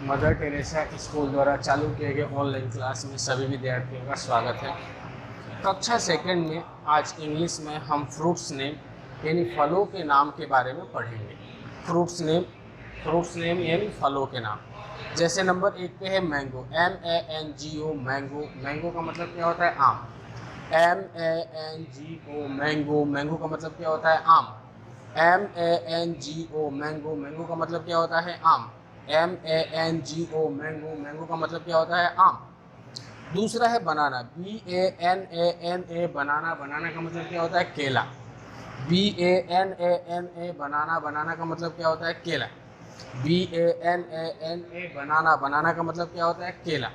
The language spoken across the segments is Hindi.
मदर टेरेसा स्कूल द्वारा चालू किए गए ऑनलाइन क्लास में सभी विद्यार्थियों का स्वागत है। कक्षा सेकंड में आज इंग्लिश में हम फ्रूट्स नेम यानी फलों के नाम के बारे में पढ़ेंगे। फ्रूट्स नेम यानी फलों के नाम। जैसे नंबर 1 पे है मैंगो, MANGO मैंगो। मैंगो का मतलब क्या होता है? आम। MANGO mango. मैंगो का मतलब क्या होता है? आम। MANGO mango. मैंगो का मतलब क्या होता है? आम। MANGO mango. मैंगो का मतलब क्या होता है? आम। दूसरा है बनाना, BANANA बनाना। बनाना का मतलब क्या होता है? केला। BANANA बनाना। बनाना का मतलब क्या होता है? केला। BANANA बनाना। बनाना का मतलब क्या होता है? केला।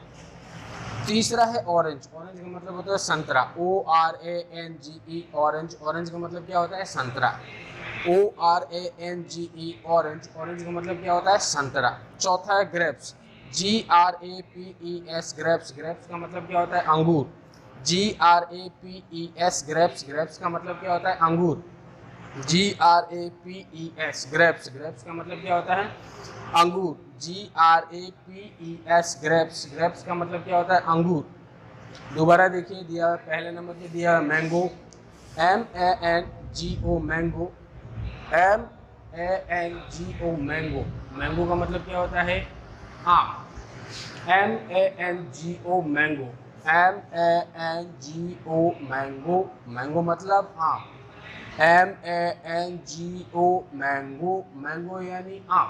तीसरा है ऑरेंज। ऑरेंज का मतलब होता है संतरा। ORANGE orange. ऑरेंज का मतलब क्या होता है? संतरा। ORANGE orange. ऑरेंज का मतलब क्या होता है? संतरा। चौथा है ग्रेप्स, GRAPES ग्रेप्स। ग्रेप्स का मतलब क्या होता है? अंगूर। GRAPES grapes. ग्रेप्स का मतलब क्या होता है? अंगूर। GRAPES grapes. ग्रेप्स का मतलब क्या होता है? अंगूर। GRAPES grapes. ग्रेप्स का मतलब क्या होता है? अंगूर। दोबारा देखिए, दिया पहले नंबर पे दिया mango, MANGO mango. MANGO mango. Mango का मतलब क्या होता है? आम। MANGO mango. MANGO mango. Mango मतलब आम। MANGO mango. मैंगो यानी आम।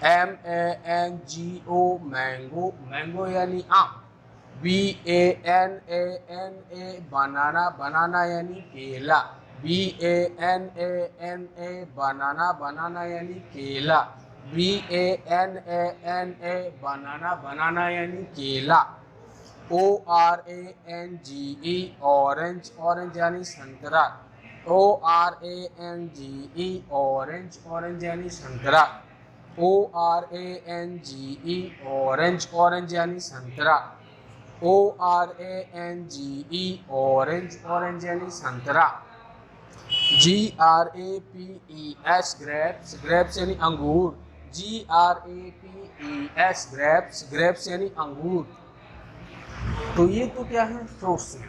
MANGO mango. मैंगो यानी आम। BANANA बनाना। बनाना यानी केला। BANANA बनाना। बनाना यानी केला। BANANA बनाना। बनाना यानी केला। ORANGE orange. ऑरेंज यानी संतरा। ORANGE orange. ऑरेंज यानी संतरा। ORANGE orange. ऑरेंज यानी संतरा। ORANGE orange. ऑरेंज यानी संतरा। GRAPES grapes. ग्रेप्स यानी अंगूर। GRAPES grapes. ग्रेप्स यानी अंगूर। तो ये तो क्या है? फ्रूट्स में,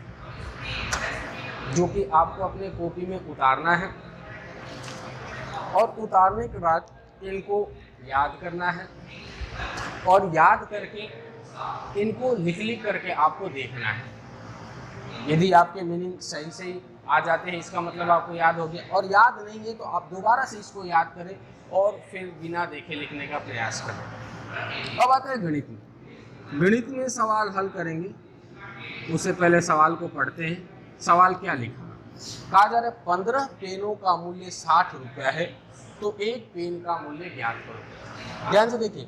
जो कि आपको अपने कॉपी में उतारना है और उतारने के बाद इनको याद करना है और याद करके इनको लिख करके आपको देखना है। यदि आपके मीनिंग सही से आ जाते हैं, इसका मतलब आपको याद हो गया, और याद नहीं है तो आप दोबारा से इसको याद करें और फिर बिना देखे लिखने का प्रयास करें। अब आता है गणित में। गणित में सवाल हल करेंगे, उससे पहले सवाल को पढ़ते हैं। सवाल क्या लिखा? कहा जा रहा है 15 पेनों का मूल्य 60 रुपया है, तो एक पेन का मूल्य ज्ञात करो। ध्यान से देखिए,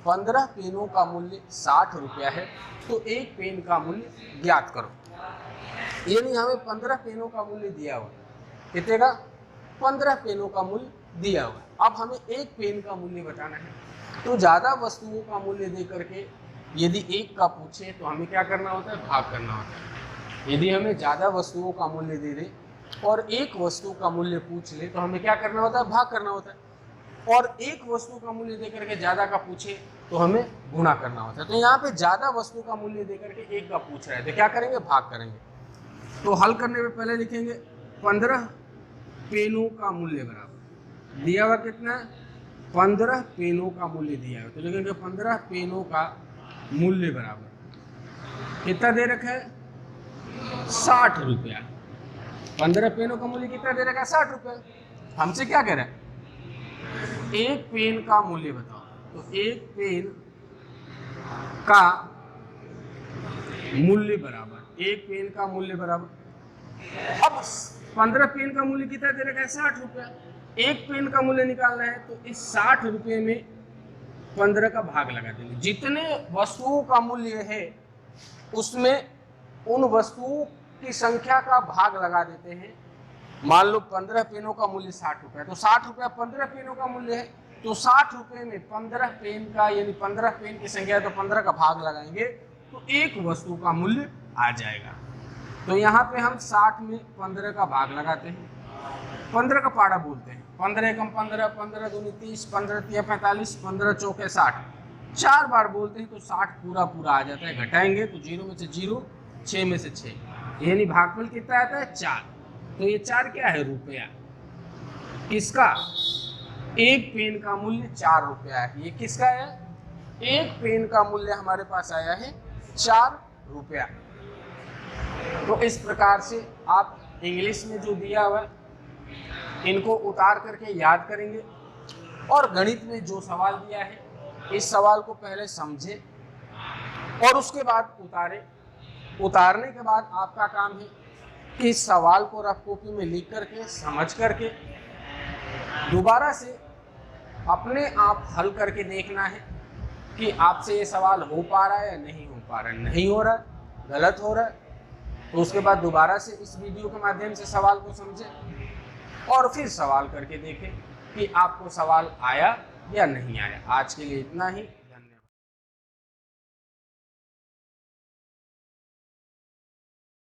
15 पेनों का मूल्य 60 रुपया है, तो एक पेन का मूल्य ज्ञात करो। यानी हमें 15 पेनों का मूल्य दिया हुआ। कितने का? 15 पेनों का मूल्य दिया हुआ। अब हमें एक पेन का मूल्य बताना है। तो ज्यादा वस्तुओं का मूल्य दे करके यदि एक का पूछे तो हमें क्या करना होता है? भाग करना होता है। यदि हमें ज्यादा वस्तुओं का मूल्य दे दे और एक वस्तु का मूल्य पूछ ले तो हमें क्या करना होता है? भाग करना होता है। और एक वस्तु का मूल्य देकर के ज्यादा का पूछे तो हमें गुणा करना होता है। तो यहाँ पे ज्यादा वस्तु का मूल्य देकर के एक का पूछ रहे थे, क्या करेंगे? भाग करेंगे। तो हल करने में पहले लिखेंगे 15 पेनों का मूल्य बराबर दिया हुआ कितना है? 15 पेनों का मूल्य दिया हुआ, तो लिखेंगे 15 पेनों का मूल्य बराबर कितना दे रखा है? 60 रुपया। 15 पेनों का मूल्य कितना दे रखा है? 60 रुपया। हमसे क्या कह रहा है? एक पेन का मूल्य बताओ। तो एक पेन का मूल्य बराबर, एक पेन का मूल्य बराबर। अब 15 पेन का मूल्य कितना दे रखा है? 60 रुपया। एक पेन का मूल्य निकालना है तो इस 60 रुपये में 15 का भाग लगा देंगे। जितने वस्तुओं का मूल्य है उसमें उन वस्तुओं की संख्या का भाग लगा देते हैं। मान लो 15 पेनों का मूल्य 60 रुपया, तो 60 रुपया 15 पेनों का मूल्य है, तो 60 रुपये में 15 पेन का, यानी 15 पेन की संख्या है तो 15 का भाग लगाएंगे तो एक वस्तु का मूल्य आ जाएगा। तो यहाँ पे हम 60 में 15 का भाग लगाते हैं, 15 का पाड़ा बोलते हैं। 15 एकम 15, 15 दूनी 30, 15 तिया 45, 15 चौके 60। 4 बार बोलते हैं तो 60 पूरा पूरा आ जाता है। घटाएंगे तो 0 में से 0, 6 में से 6, यानी भागफल कितना आता है 4। तो ये 4 क्या है? रुपया। किसका? एक पेन का मूल्य 4 रुपया है। ये किसका है? एक पेन का मूल्य हमारे पास आया है 4 रुपया। तो इस प्रकार से आप इंग्लिश में जो दिया हुआ है इनको उतार करके याद करेंगे, और गणित में जो सवाल दिया है इस सवाल को पहले समझे और उसके बाद उतारे। उतारने के बाद आपका काम है कि इस सवाल को रफ कॉपी में लिख करके समझ करके दोबारा से अपने आप हल करके देखना है कि आपसे ये सवाल हो पा रहा है या नहीं हो पा रहा है। नहीं हो रहा है, गलत हो रहा है, तो उसके बाद दोबारा से इस वीडियो के माध्यम से सवाल को समझें और फिर सवाल करके देखें कि आपको सवाल आया या नहीं आया। आज के लिए इतना ही।